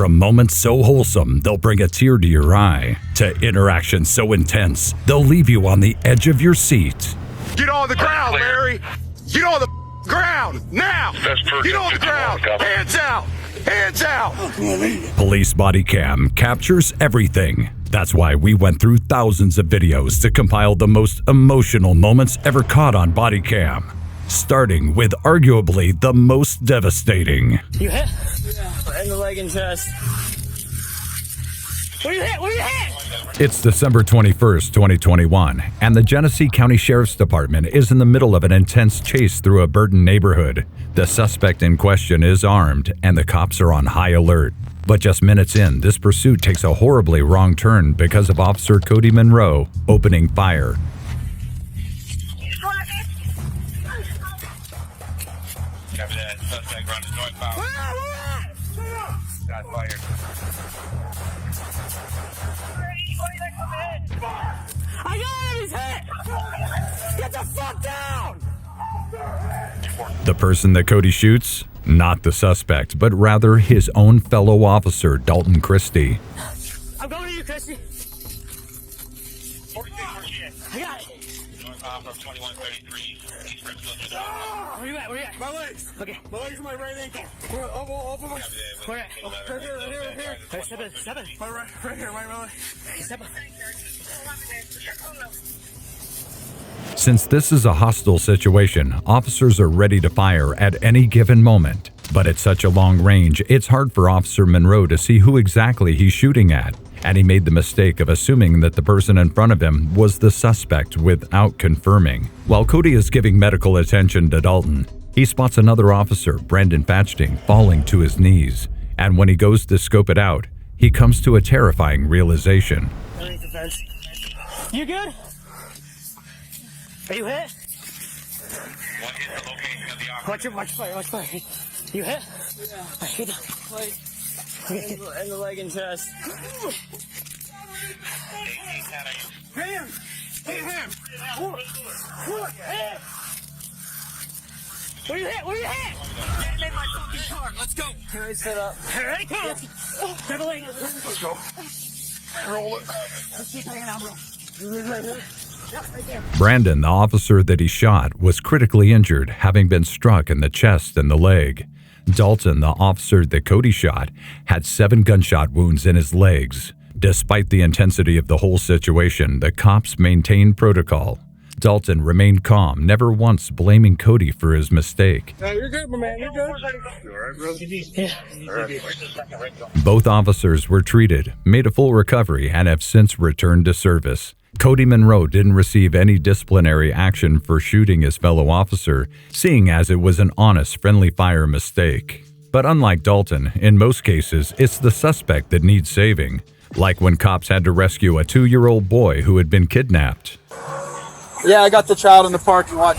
From moments so wholesome, they'll bring a tear to your eye, to interactions so intense, they'll leave you on the edge of your seat. Get on the ground, Larry! Get on the ground, now! Get on the ground! Hands out! Hands out! Police Bodycam captures everything. That's why we went through thousands of videos to compile the most emotional moments ever caught on Bodycam. Starting with arguably the most devastating. You hit? Yeah. In the leg and chest. What do you hit? What do you hit? It's December 21st, 2021, and the Genesee County Sheriff's Department is in the middle of an intense chase through a Burton neighborhood. The suspect in question is armed, and the cops are on high alert. But just minutes in, this pursuit takes a horribly wrong turn because of Officer Cody Monroe opening fire. Suspect running northbound. Got fired. I got him! He's hit! Get the fuck down! The person that Cody shoots? Not the suspect, but rather his own fellow officer, Dalton Christie. I'm going to you, Christie. 46. I got it. Northbound from 2133. East Brimstone. Where you at? Where you at? My legs! Okay. My legs are my right ankle. Over my... Where at? Right here. Hey, step in, step in. Right here, my leg. Step in. Since this is a hostile situation, officers are ready to fire at any given moment. But at such a long range, it's hard for Officer Monroe to see who exactly he's shooting at. And he made the mistake of assuming that the person in front of him was the suspect without confirming. While Cody is giving medical attention to Dalton, he spots another officer, Brandon Fatchting, falling to his knees. And when he goes to scope it out, he comes to a terrifying realization. Underneath the fence. You good? Are you hit? What is the location of the operator? Watch fire. You hit? Yeah. Right, get down. In the leg and chest. Him! Where you hit? Where you hit? Get in my fucking car. Let's go. Can I set up? All right, come on. Grab a leg. Let's go. Roll it. Let's keep hanging on, bro. Yep, right there. Brandon, the officer that he shot, was critically injured, having been struck in the chest and the leg. Dalton, the officer that Cody shot, had 7 gunshot wounds in his legs. Despite the intensity of the whole situation, the cops maintained protocol. Dalton remained calm, never once blaming Cody for his mistake. No, you're good, my man. You're good. You all right, brother? Yeah. Both officers were treated, made a full recovery, and have since returned to service. Cody Monroe didn't receive any disciplinary action for shooting his fellow officer, seeing as it was an honest, friendly fire mistake. But unlike Dalton, in most cases, it's the suspect that needs saving, like when cops had to rescue a 2-year-old boy who had been kidnapped. Yeah, I got the child in the parking lot.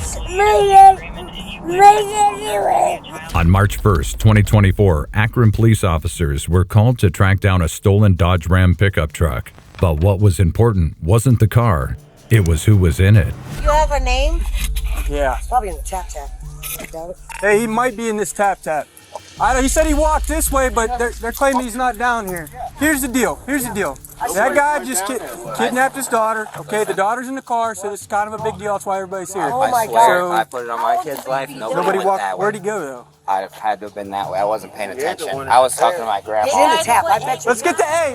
On March 1st, 2024, Akron police officers were called to track down a stolen Dodge Ram pickup truck. But what was important wasn't the car, it was who was in it. You have a name? Yeah. It's probably in the tap. Hey, he might be in this tap. He said he walked this way, but they're claiming he's not down here. Here's the deal. That guy just kidnapped his daughter. Okay, the daughter's in the car, so it's kind of a big deal. That's why everybody's here. Oh my I swear, God. if I put it on my kid's life, nobody went walked. that way. Where'd he go though? I had to have been that way. I wasn't paying attention. I was talking to my He's grandma. in the tap. I bet you.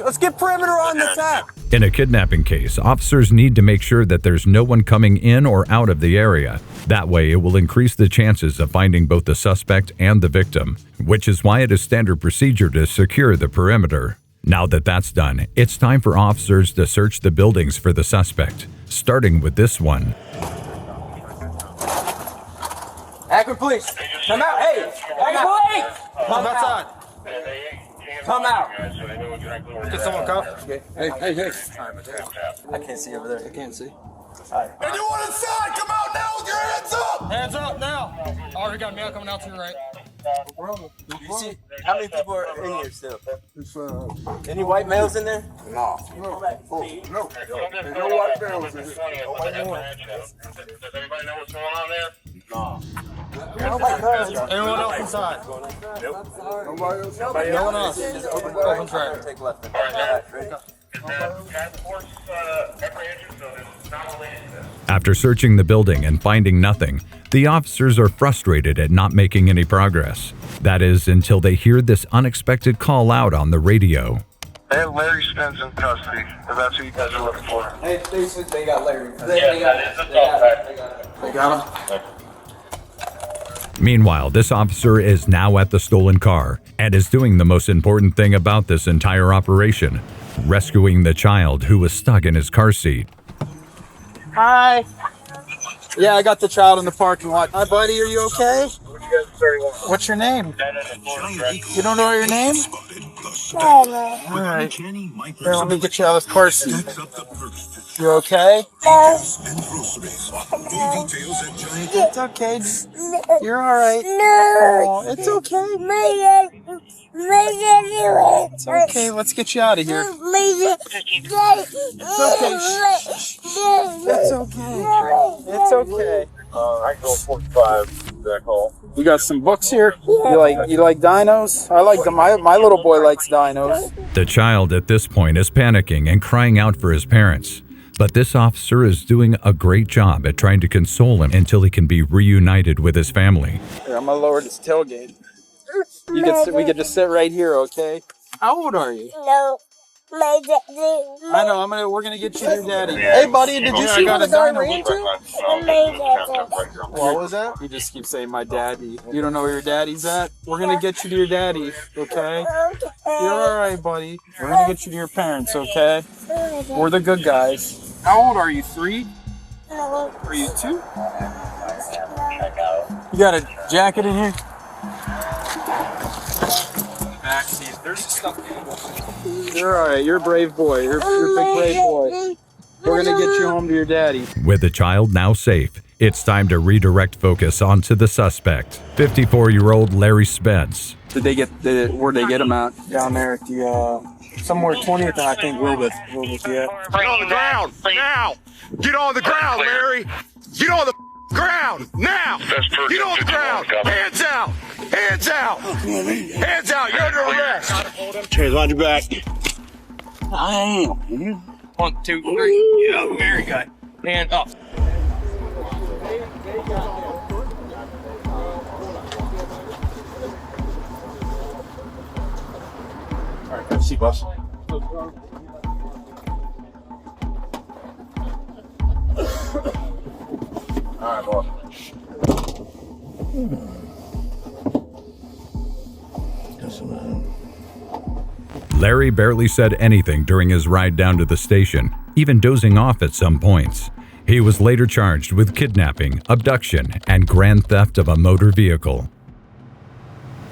Let's get perimeter on the tap. In a kidnapping case, officers need to make sure that there's no one coming in or out of the area. That way, it will increase the chances of finding both the suspect and the victim, which is why it is standard procedure to secure the perimeter. Now that that's done, it's time for officers to search the buildings for the suspect, starting with this one. Akron police, come out. Hey, Akron police, come outside. Come out. Get someone come. Hey. I can't see over there. I can't see. Anyone inside, come out now with your hands up! Hands up now! Already got a male coming out to your right. You see, how many people are in here still? Any white males in there? No. No white males in here. Does anybody know what's going on there? No. Anyone else inside? Nope. No one else. Open track. Take left. After searching the building and finding nothing, the officers are frustrated at not making any progress. That is, until they hear this unexpected call out on the radio. They have Larry Spence in custody, if that's who you guys are looking for. Hey, they got Larry. They got him. Meanwhile, this officer is now at the stolen car and is doing the most important thing about this entire operation, rescuing the child who was stuck in his car seat. Hi. Yeah, I got the child in the parking lot. Hi, buddy. Are you okay? What's your name? You don't know your name? All right. Here, let me get you out of this car seat. You okay? It's okay. You're all right. Oh, it's okay. It's okay. Let's get you out of here. It's okay. It's okay. It's okay. I can go 45 that call. You got some books here? You like dinos? I like them. My little boy likes dinos. The child at this point is panicking and crying out for his parents. But this officer is doing a great job at trying to console him until he can be reunited with his family. Here, I'm gonna lower this tailgate. We could just sit right here, okay? How old are you? No. My daddy. I know. We're gonna get you your daddy. Hey, buddy, did you see what a dino went to? What was that? You just keep saying my daddy. You don't know where your daddy's at? We're gonna get you to your daddy, okay? You're all right, buddy. We're gonna get you to your parents, okay? We're the good guys. How old are you? 3? Are you 2? You got a jacket in here? Backseat. There's stuff. You're all right. You're a brave boy. You're a big brave boy. We're gonna get you home to your daddy. With the child now safe, it's time to redirect focus onto the suspect, 54-year-old Larry Spence. Where'd they get him at? Down there at the somewhere 20th, I think. Wilbeth, yeah. Get on the ground now! Get on the ground, Larry! Get on the ground now! Get on the ground! Hands out! Hands out! Hands out! You're under arrest! Cheers, on your back. I am. 1, 2, 3. Yeah, very good. And up. All right, see, boss. All right, boss. Larry barely said anything during his ride down to the station, even dozing off at some points. He was later charged with kidnapping, abduction, and grand theft of a motor vehicle.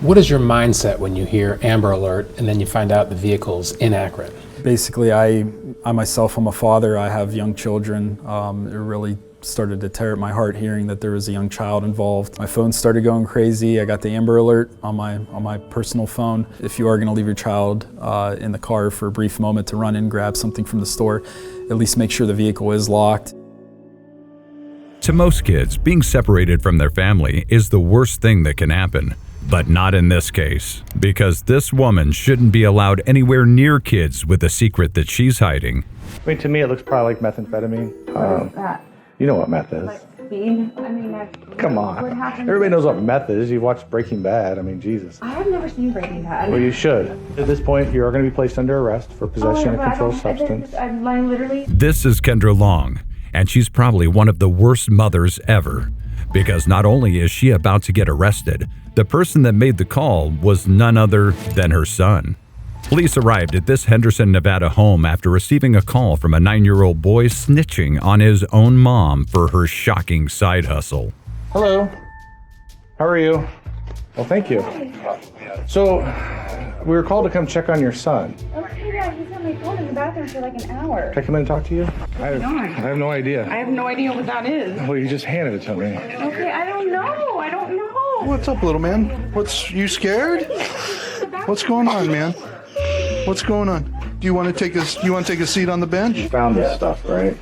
What is your mindset when you hear Amber Alert and then you find out the vehicle's inaccurate? Basically, I myself am a father. I have young children. It really started to tear at my heart hearing that there was a young child involved. My phone started going crazy. I got the Amber Alert on my personal phone. If you are going to leave your child in the car for a brief moment to run in, grab something from the store, at least make sure the vehicle is locked. To most kids, being separated from their family is the worst thing that can happen. But not in this case, because this woman shouldn't be allowed anywhere near kids with a secret that she's hiding. I mean, to me, it looks probably like methamphetamine. What is that? You know what meth is. Like speed? I mean, Come on. Everybody knows what meth is. You watch Breaking Bad. I mean, Jesus. I have never seen Breaking Bad. Well, you should. At this point, you are going to be placed under arrest for possession of a controlled substance. I literally... This is Kendra Long, and she's probably one of the worst mothers ever. Because not only is she about to get arrested, the person that made the call was none other than her son. Police arrived at this Henderson, Nevada home after receiving a call from a 9-year-old boy snitching on his own mom for her shocking side hustle. Hello. How are you? Well, thank you. So, we were called to come check on your son. Okay, yeah, he's on my phone in the bathroom for like an hour. Can I come in and talk to you? I have no idea. I have no idea what that is. Well, you just handed it to me. Okay, I don't know. What's up, little man? You scared? What's going on, man? What's going on? Do you want to take a seat on the bench? You found this stuff, right?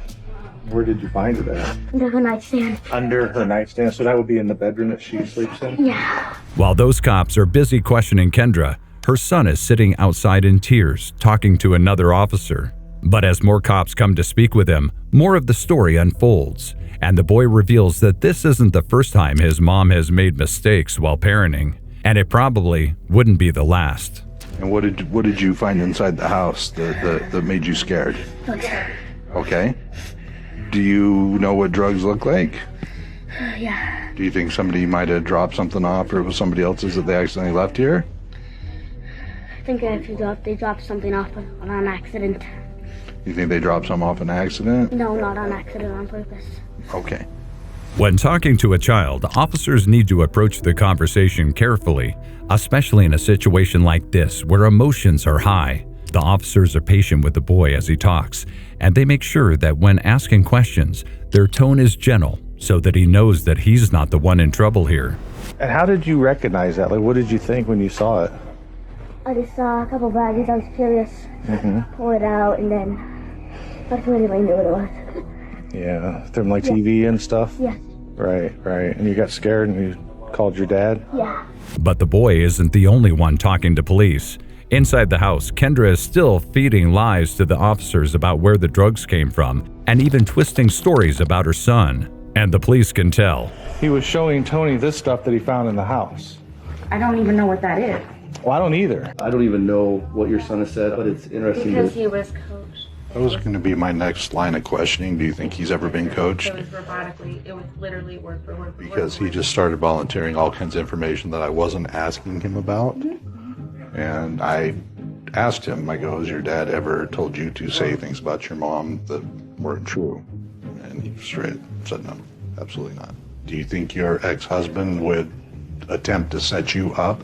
Where did you find it at? Under her nightstand. Under her nightstand. So that would be in the bedroom that she sleeps in? Yeah. While those cops are busy questioning Kendra, her son is sitting outside in tears, talking to another officer. But as more cops come to speak with him, more of the story unfolds, and the boy reveals that this isn't the first time his mom has made mistakes while parenting, and it probably wouldn't be the last. And what did you find inside the house that made you scared? Okay. Do you know what drugs look like? Yeah. Do you think somebody might have dropped something off, or it was somebody else's that they accidentally left here? I think they dropped something off on an accident. You think they dropped some off an accident? No, not on accident, on purpose. Okay. When talking to a child, officers need to approach the conversation carefully, especially in a situation like this where emotions are high. The officers are patient with the boy as he talks, and they make sure that when asking questions, their tone is gentle so that he knows that he's not the one in trouble here. And how did you recognize that? Like, what did you think when you saw it? I just saw a couple baggies. I was curious. Pull it out, and then I don't really knew what it was. Yeah, from like TV and stuff? Yes. Right. And you got scared and you called your dad? Yeah. But the boy isn't the only one talking to police. Inside the house, Kendra is still feeding lies to the officers about where the drugs came from, and even twisting stories about her son. And the police can tell. He was showing Tony this stuff that he found in the house. I don't even know what that is. Well, I don't either. I don't even know what your son has said, but it's interesting. Because he was coached. That was going to be my next line of questioning. Do you think he's ever been coached? It was robotically. It was literally word for word. Because he just started volunteering all kinds of information that I wasn't asking him about. And I asked him, I go, has your dad ever told you to say things about your mom that weren't true? And he straight said no, absolutely not. Do you think your ex-husband would attempt to set you up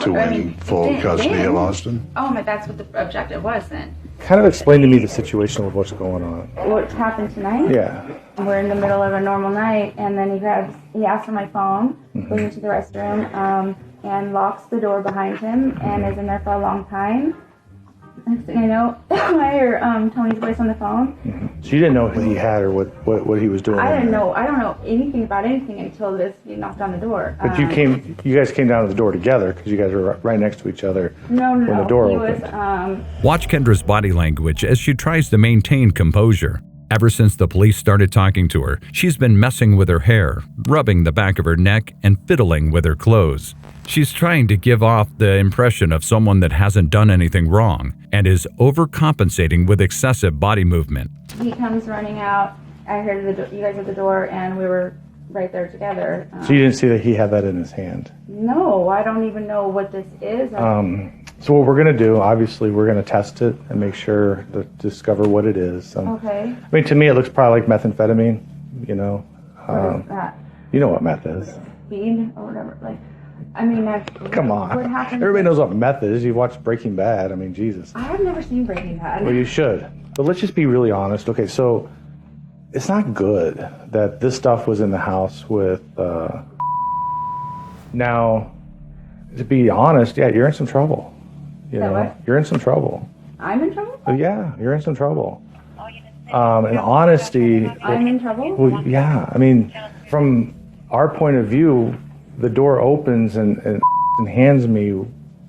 to win full custody of Austin? Oh, but that's what the objective was then. Kind of explain to me the situation with what's going on. What happened tonight? Yeah. We're in the middle of a normal night, and then he asks for my phone, goes into the restroom, and locks the door behind him, and is in there for a long time. Next thing I know, I hear Tony's voice on the phone. So you didn't know what he had or what he was doing? I don't know anything about anything until he knocked on the door. But you guys came down to the door together because you guys were right next to each other when the door opened. Watch Kendra's body language as she tries to maintain composure. Ever since the police started talking to her, she's been messing with her hair, rubbing the back of her neck, and fiddling with her clothes. She's trying to give off the impression of someone that hasn't done anything wrong and is overcompensating with excessive body movement. He comes running out. I heard you guys at the door, and we were right there together. So you didn't see that he had that in his hand? No, I don't even know what this is. So what we're going to do, obviously, we're going to test it and make sure to discover what it is. Okay. I mean, to me, it looks probably like methamphetamine, you know. What is that? You know what meth is. Speed or whatever. Like, I mean, come on. What happened? Everybody knows what meth is. You watched Breaking Bad. I mean, Jesus. I have never seen Breaking Bad. Well, you should. But let's just be really honest. Okay, so it's not good that this stuff was in the house with. Now, to be honest, yeah, you're in some trouble. You know, what? You're in some trouble. I'm in trouble? Yeah, you're in some trouble. And honesty. I'm in trouble? Well, yeah. I mean, from our point of view, the door opens and hands me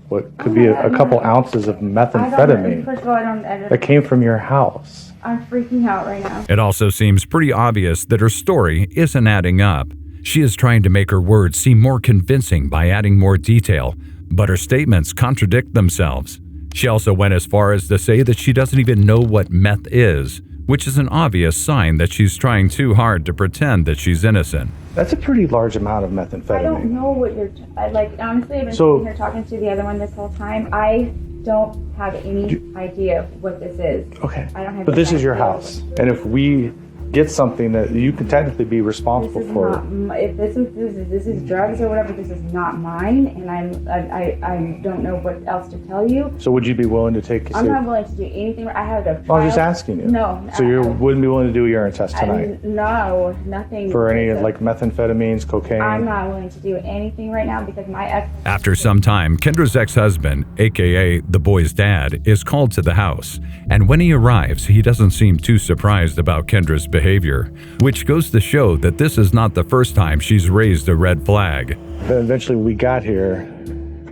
what could be a couple ounces of methamphetamine. First of all, I don't. That came from your house. I'm freaking out right now. It also seems pretty obvious that her story isn't adding up. She is trying to make her words seem more convincing by adding more detail, but her statements contradict themselves. She also went as far as to say that she doesn't even know what meth is, which is an obvious sign that she's trying too hard to pretend that she's innocent. That's a pretty large amount of methamphetamine. I don't know what you're. Honestly, I've been sitting here talking to the other one this whole time. I don't have any idea what this is. Okay. I don't have. But this is your house, and if we get something that you can technically be responsible for. If this is drugs or whatever, this is not mine, and I don't know what else to tell you. So would you be willing to take? I'm not willing to do anything. I have a. I'm just asking you. No. So you wouldn't be willing to do a urine test tonight? No, nothing. For any like methamphetamines, cocaine? I'm not willing to do anything right now because my ex. After some time, Kendra's ex-husband aka the boy's dad, is called to the house, and when he arrives, he doesn't seem too surprised about Kendra's behavior, which goes to show that this is not the first time she's raised a red flag. Then eventually when we got here,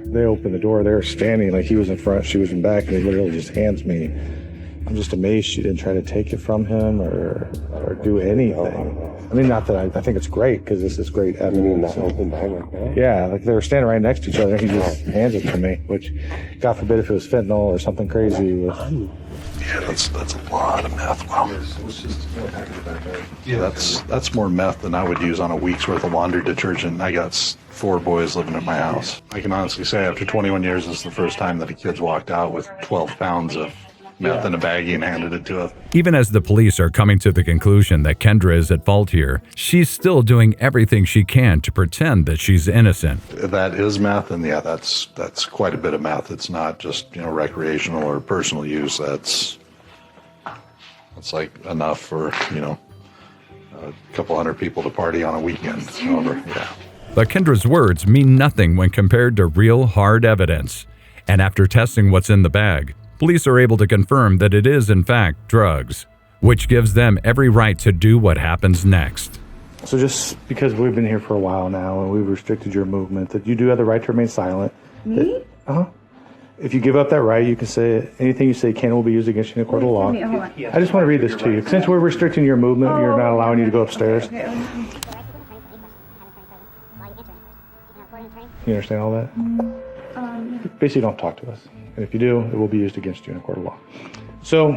they opened the door. They were standing like he was in front, she was in back, and he literally just hands me. I'm just amazed she didn't try to take it from him or do anything. I mean, not that I think it's great, because this is great evidence. Yeah, like they were standing right next to each other, and he just hands it to me, which, God forbid if it was fentanyl or something crazy. Yeah, that's a lot of meth. Wow. Yeah, that's more meth than I would use on a week's worth of laundry detergent. I got 4 boys living at my house. I can honestly say after 21 years, this is the first time that a kid's walked out with 12 pounds of meth in a baggie and handed it to us. Even as the police are coming to the conclusion that Kendra is at fault here, she's still doing everything she can to pretend that she's innocent. That is meth, and yeah, that's quite a bit of meth. It's not just, recreational or personal use. That's like enough for, a couple hundred people to party on a weekend. However, yeah. But Kendra's words mean nothing when compared to real hard evidence. And after testing what's in the bag, police are able to confirm that it is in fact drugs, which gives them every right to do what happens next. So just because we've been here for a while now and we've restricted your movement, that you do have the right to remain silent. Me? If you give up that right, you can say anything you say can will be used against you in a court of law. I just want to read this to you. Since we're restricting your movement, you're not allowing you to go upstairs. You understand all that? Basically, don't talk to us. And if you do, it will be used against you in a court of law. So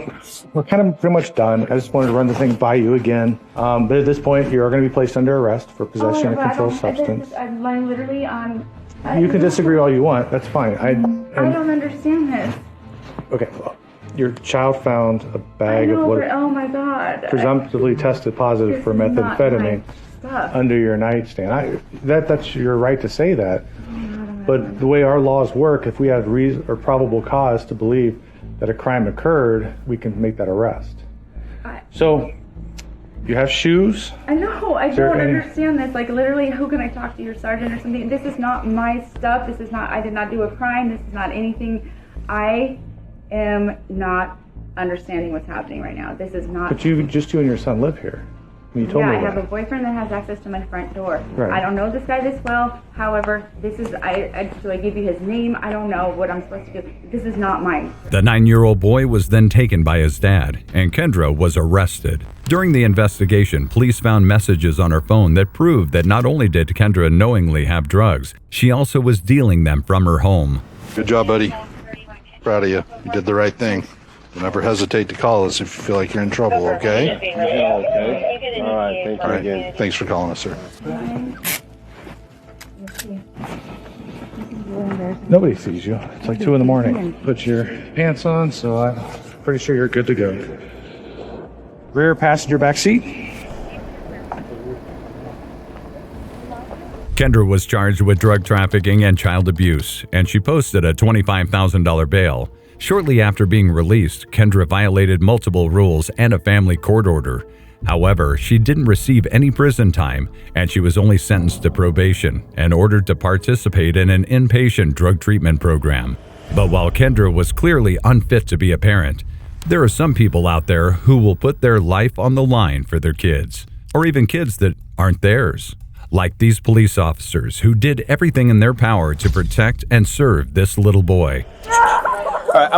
we're kind of pretty much done. I just wanted to run the thing by you again. But at this point, you are going to be placed under arrest for possession of controlled substance. I'm literally on... You can disagree all you want. That's fine. I don't understand this. Okay. Your child found a bag of what oh my God. presumptively tested positive for methamphetamine under your nightstand. That's your right to say that. But the way our laws work, if we have reason or probable cause to believe that a crime occurred, we can make that arrest. So, you have shoes? I know, I don't understand this. Like, literally, who can I talk to, your sergeant or something? This is not my stuff. This is not, I did not do a crime. This is not anything. I am not understanding what's happening right now. This is not... But you and your son live here. You told me I have a boyfriend that has access to my front door. Right. I don't know this guy this well. However, this is, do I give you his name? I don't know what I'm supposed to do. This is not mine. The 9-year-old boy was then taken by his dad, and Kendra was arrested. During the investigation, police found messages on her phone that proved that not only did Kendra knowingly have drugs, she also was dealing them from her home. Good job, buddy. Proud of you. You did the right thing. Don't ever hesitate to call us if you feel like you're in trouble, okay? Okay. All right, thank you again. Thanks for calling us, sir. Nobody sees you. It's like 2 in the morning. Put your pants on, so I'm pretty sure you're good to go. Rear passenger back seat. Kendra was charged with drug trafficking and child abuse, and she posted a $25,000 bail. Shortly after being released, Kendra violated multiple rules and a family court order. However, she didn't receive any prison time, and she was only sentenced to probation and ordered to participate in an inpatient drug treatment program. But while Kendra was clearly unfit to be a parent, there are some people out there who will put their life on the line for their kids, or even kids that aren't theirs. Like these police officers who did everything in their power to protect and serve this little boy. All right,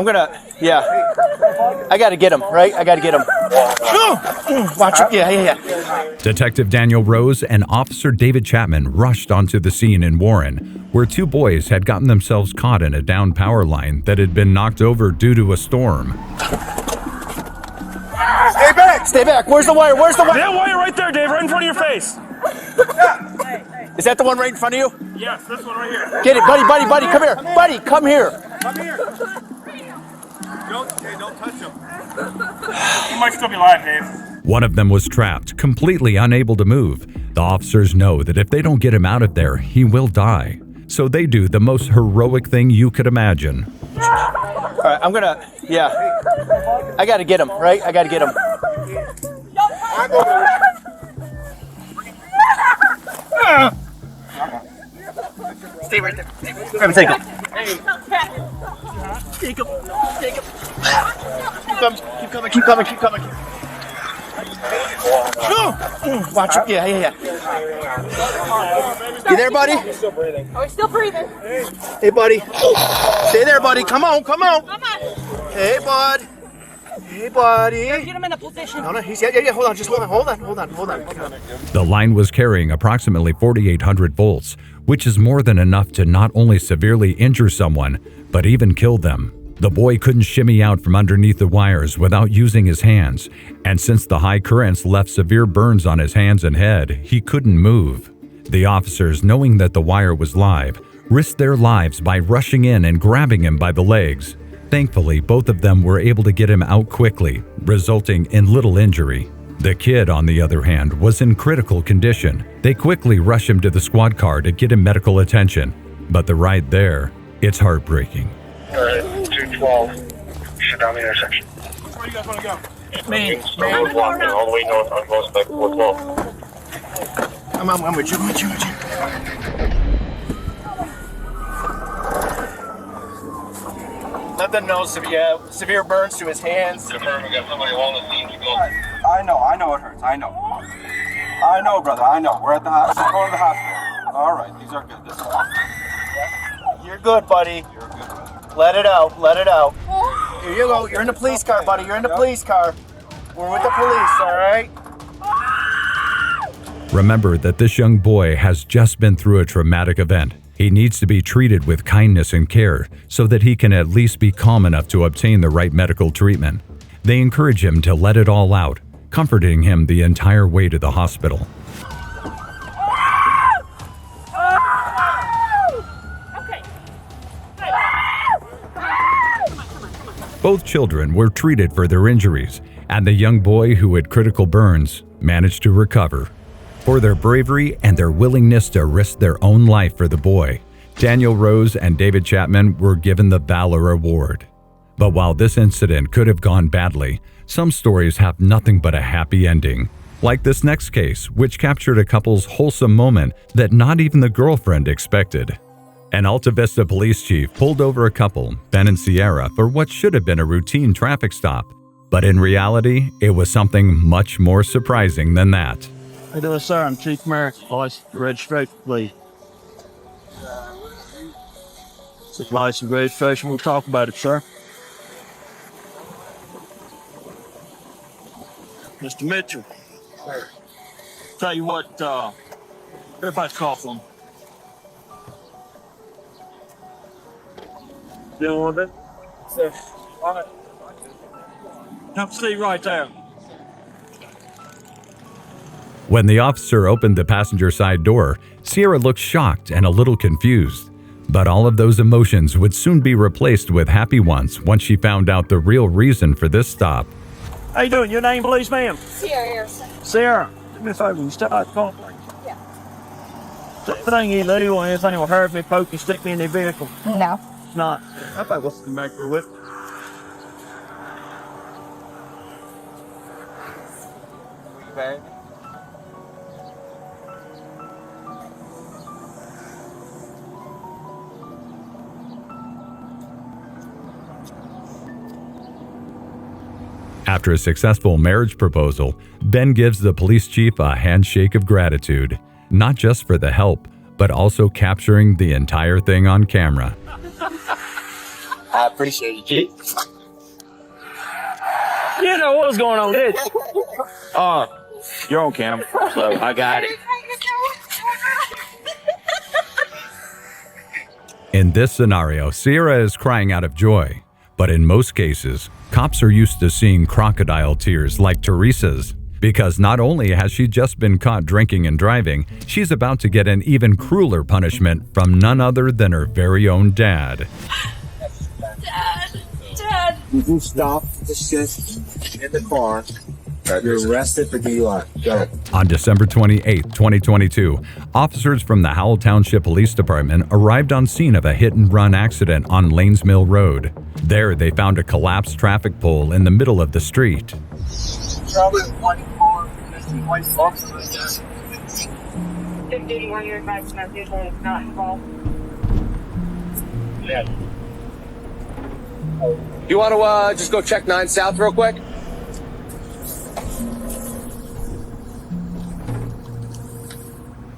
I gotta get him, right? I gotta get him. Watch it. Yeah. Detective Daniel Rose and Officer David Chapman rushed onto the scene in Warren, where 2 boys had gotten themselves caught in a downed power line that had been knocked over due to a storm. Stay back. Where's the wire? That wire right there, Dave, right in front of your face. Is that the one right in front of you? Yes, this one right here. Get it, buddy, come here. Buddy, come here. Come here. Don't touch him. He might still be alive, Dave. One of them was trapped, completely unable to move. The officers know that if they don't get him out of there, he will die. So they do the most heroic thing you could imagine. All right, I gotta get him, right? I gotta get him. Stay right there. Grab a take him. Jacob. Keep coming. Watch it. Yeah. You there, buddy? Oh, he's still breathing. Hey, buddy. Stay there, buddy. Come on. Hey, bud. Hey, buddy. Get him in a position. No, he's yeah. Hold on. Just hold on. The line was carrying approximately 4,800 volts, which is more than enough to not only severely injure someone, but even kill them. The boy couldn't shimmy out from underneath the wires without using his hands, and since the high currents left severe burns on his hands and head, he couldn't move. The officers, knowing that the wire was live, risked their lives by rushing in and grabbing him by the legs. Thankfully, both of them were able to get him out quickly, resulting in little injury. The kid, on the other hand, was in critical condition. They quickly rushed him to the squad car to get him medical attention. But the ride there, it's heartbreaking. 212, shut down the intersection. Where do you guys want to go? Me. Road 1 and all the way north on Prospect 412. I'm with you. Nothing, no severe burns to his hands. Confirm, we got somebody along the scene. I know it hurts. I know, brother. I know. We're at the hospital. We're going to the hospital. All right, these are good. This is fine. You're good, buddy. You're good, brother. Let it out. Here you go. You're in the police car, buddy. You're in the police car. We're with the police, all right? Remember that this young boy has just been through a traumatic event. He needs to be treated with kindness and care so that he can at least be calm enough to obtain the right medical treatment. They encourage him to let it all out, comforting him the entire way to the hospital. Both children were treated for their injuries, and the young boy who had critical burns managed to recover. For their bravery and their willingness to risk their own life for the boy, Daniel Rose and David Chapman were given the Valor Award. But while this incident could have gone badly, some stories have nothing but a happy ending. Like this next case, which captured a couple's wholesome moment that not even the girlfriend expected. An Alta Vista police chief pulled over a couple, Ben and Sierra, for what should have been a routine traffic stop. But in reality, it was something much more surprising than that. How you doing, sir? I'm Chief Merrick. License registration, please. License registration. We'll talk about it, sir. Mr. Mitchell. Tell you what, everybody's coughing. Dealing with it? Sir. All right. Come see right there. When the officer opened the passenger side door, Sierra looked shocked and a little confused. But all of those emotions would soon be replaced with happy ones once she found out the real reason for this stop. How you doing? Your name, please, ma'am? Sierra Harrison. Sarah. Do me a favor, you start calling. Yeah. Anything you do or anything will hurt me, poke you, stick me in the vehicle. No. It's not. I thought what's the matter with it? Okay. After a successful marriage proposal, Ben gives the police chief a handshake of gratitude, not just for the help, but also capturing the entire thing on camera. I appreciate you, Chief. You know what was going on, did you? You're on camera, so I got it. In this scenario, Sierra is crying out of joy, but in most cases, cops are used to seeing crocodile tears like Teresa's, because not only has she just been caught drinking and driving, she's about to get an even crueler punishment from none other than her very own dad. Dad! You stop the shit in the car. You're arrested for DUI. Go. On December 28, 2022, officers from the Howell Township Police Department arrived on scene of a hit-and-run accident on Lanes Mill Road. There, they found a collapsed traffic pole in the middle of the street. Probably one car, white box like that. 51 year advice my vehicle is not involved. Yeah. You want to just go check 9 South real quick?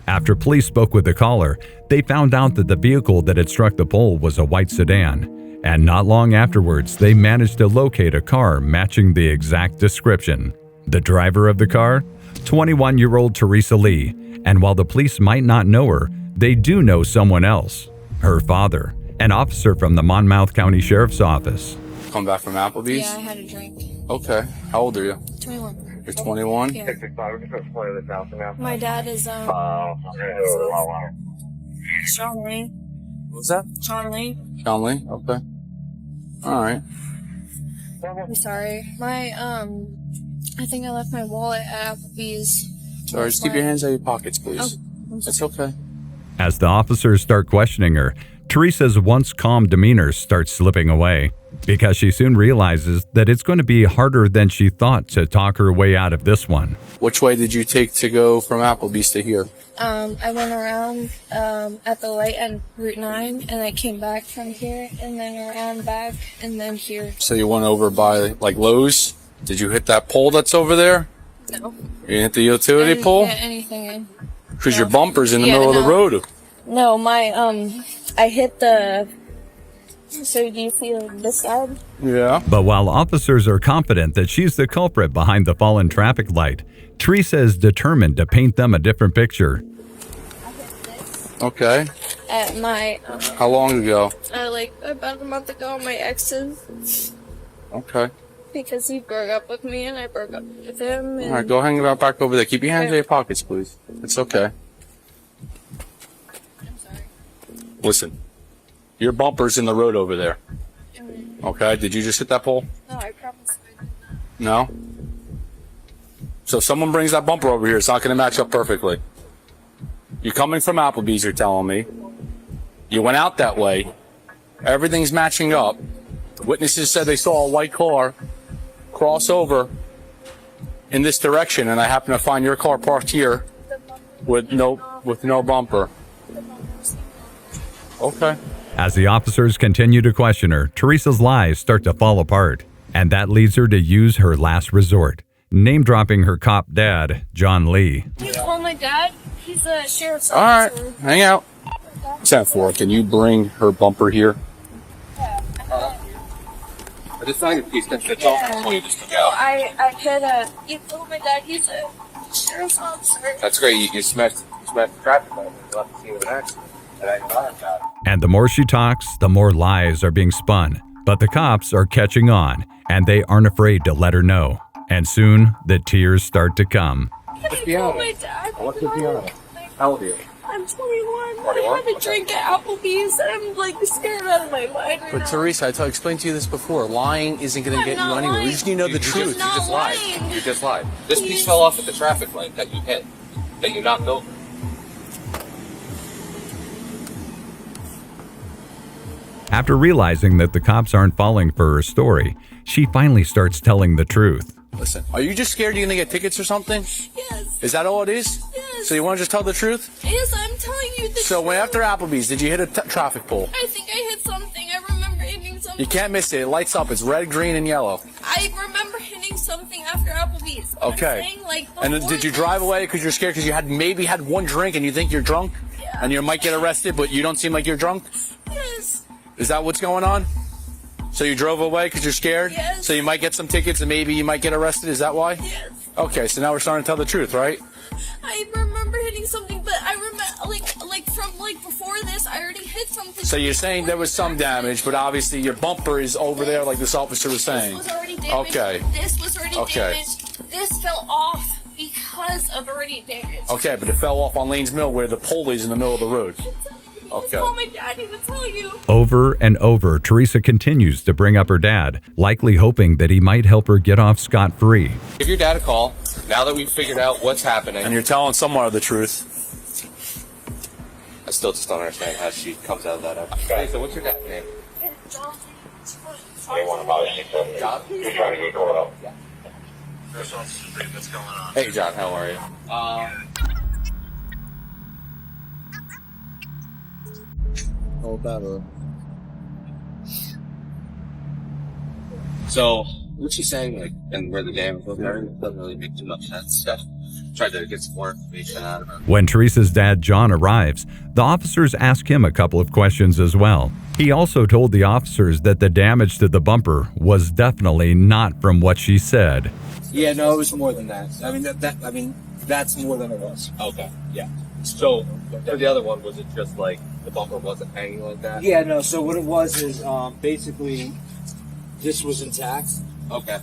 After police spoke with the caller, they found out that the vehicle that had struck the pole was a white sedan, and not long afterwards, they managed to locate a car matching the exact description. The driver of the car? 21-year-old Teresa Lee, and while the police might not know her, they do know someone else. Her father, an officer from the Monmouth County Sheriff's Office. Come back from Applebee's? Yeah, I had a drink. Okay. How old are you? 21. You're 21? Yeah. My dad is, Sean Lee. What's that? Sean Lee. Sean Lee? Okay. Alright. I'm sorry. I think I left my wallet at Applebee's. Sorry, just keep your hands out of your pockets, please. Oh, it's okay. As the officers start questioning her, Teresa's once calm demeanor starts slipping away because she soon realizes that it's going to be harder than she thought to talk her way out of this one. Which way did you take to go from Applebee's to here? I went around at the light on Route 9, and I came back from here, and then around back, and then here. So you went over by, like, Lowe's? Did you hit that pole that's over there? No. You didn't hit the utility pole? I didn't get anything in. Because your bumper's in the middle of the road. No, I hit the... So do you see this side? Yeah. But while officers are confident that she's the culprit behind the fallen traffic light, Teresa is determined to paint them a different picture. Okay. At my... How long ago? like about a month ago, my ex's. Okay. Because he broke up with me and I broke up with him. And... Alright, go hang about back over there. Keep your hands in your pockets, please. It's okay. I'm sorry. Listen. Your bumper's in the road over there. Okay, did you just hit that pole? No, I promise I did No? not. So if someone brings that bumper over here, it's not going to match up perfectly. You're coming from Applebee's, you're telling me. You went out that way. Everything's matching up. Witnesses said they saw a white car cross over in this direction, and I happen to find your car parked here with no bumper. Okay. As the officers continue to question her, Teresa's lies start to fall apart, and that leads her to use her last resort, name-dropping her cop dad, John Lee. You call my dad? He's a sheriff's Alright, officer. hang out. 10-4, can you bring her bumper here? I just signed a piece that's I could, you told my dad he's a sheriff's officer. That's great. You smashed the traffic light. You left the scene of an accident. And I thought about it. And the more she talks, the more lies are being spun. But the cops are catching on, and they aren't afraid to let her know. And soon, the tears start to come. Let's be honest. My dad. Let's be honest. How old are you? I'm 21. 21? I had a drink at Applebee's, and I'm like scared out of my mind right But now. Teresa, I explained to you this before. Lying isn't going to get you anywhere. We just need to know the truth. You just lied. You just lied. This piece fell off at the traffic light that you hit, that you knocked over. After realizing that the cops aren't falling for her story, she finally starts telling the truth. Listen, are you just scared you're going to get tickets or something? Yes. Is that all it is? Yes. So you want to just tell the truth? Yes, I'm telling you the So truth. when after Applebee's, did you hit a traffic pole? I think I hit something. I remember hitting something. You can't miss it. It lights up. It's red, green, and yellow. I remember hitting something after Applebee's. Okay. I'm saying, like, And then did you drive away because you're scared because you had maybe had one drink and you think you're drunk? Yeah. And you might get arrested, but you don't seem like you're drunk? Yes. Is that what's going on? So you drove away because you're scared? Yes. So you might get some tickets and maybe you might get arrested? Is that why? Yes. Okay, so now we're starting to tell the truth, right? I remember hitting something, but I remember, from before this, I already hit something. So you're saying there was some damage, but obviously your bumper is over there like this officer was saying. This was already damaged. Okay. This was already damaged. This fell off because of already damage. Okay, but it fell off on Lanes Mill where the pole is in the middle of the road. Okay. Oh, my dad didn't tell you. Over and over, Teresa continues to bring up her dad, likely hoping that he might help her get off scot-free. Give your dad a call, now that we've figured out what's happening. And you're telling someone the truth. I still just don't understand how she comes out of that. Okay, so what's your dad's name? John. John? You're trying to get caught up. Yeah. What's going on? Hey, John, how are you? Oh, better. So, what she's saying, like, and where the damage was there, doesn't really make too much sense. Tried to get some more information out of her. When Teresa's dad, John, arrives, the officers ask him a couple of questions as well. He also told the officers that the damage to the bumper was definitely not from what she said. Yeah, no, it was more than that. I mean, that's more than it was. Okay, yeah. So, for the other one, was it just like the bumper wasn't hanging like that? Yeah, no, so what it was is basically this was intact. Okay.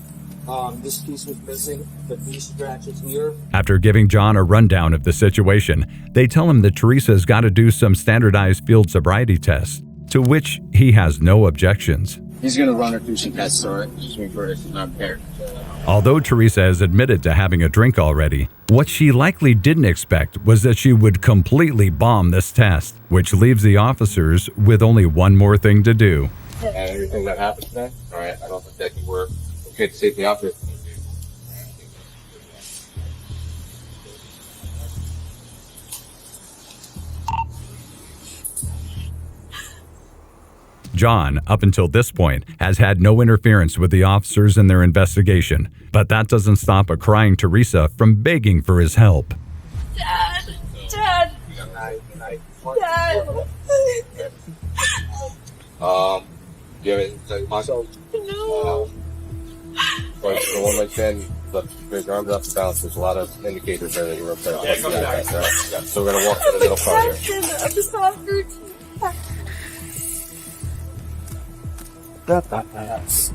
This piece was missing, but these scratches here. After giving John a rundown of the situation, they tell him that Teresa's got to do some standardized field sobriety tests, to which he has no objections. He's going to run her through some tests, all right? Just make sure she's not impaired. Although Teresa has admitted to having a drink already, what she likely didn't expect was that she would completely bomb this test, which leaves the officers with only one more thing to do. And everything that happened today? All right, I don't think that you were okay to safely operate. John, up until this point, has had no interference with the officers in their investigation, but that doesn't stop a crying Teresa from begging for his help. Dad! Dad! Dad! Do you have anything to say myself? No. But the one like saying, raise your arms up and balance. There's a lot of indicators there that you're up there. Yeah, so we're going to walk to the middle part here. Of the soccer team.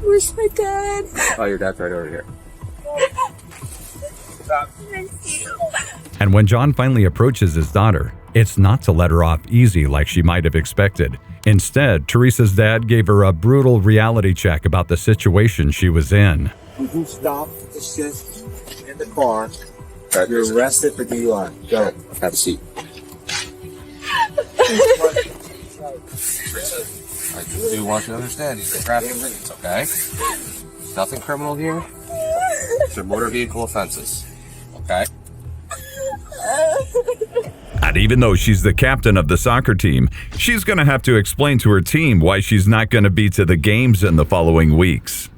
Where's my dad? Oh, your dad's right over here. And when John finally approaches his daughter, it's not to let her off easy like she might have expected. Instead, Teresa's dad gave her a brutal reality check about the situation she was in. You stop the shit in the car. You're arrested for DUI. Go. Have a seat. I do want you to understand, these are traffic tickets, okay? Nothing criminal here. They're motor vehicle offenses, okay? And even though she's the captain of the soccer team, she's going to have to explain to her team why she's not going to be to the games in the following weeks.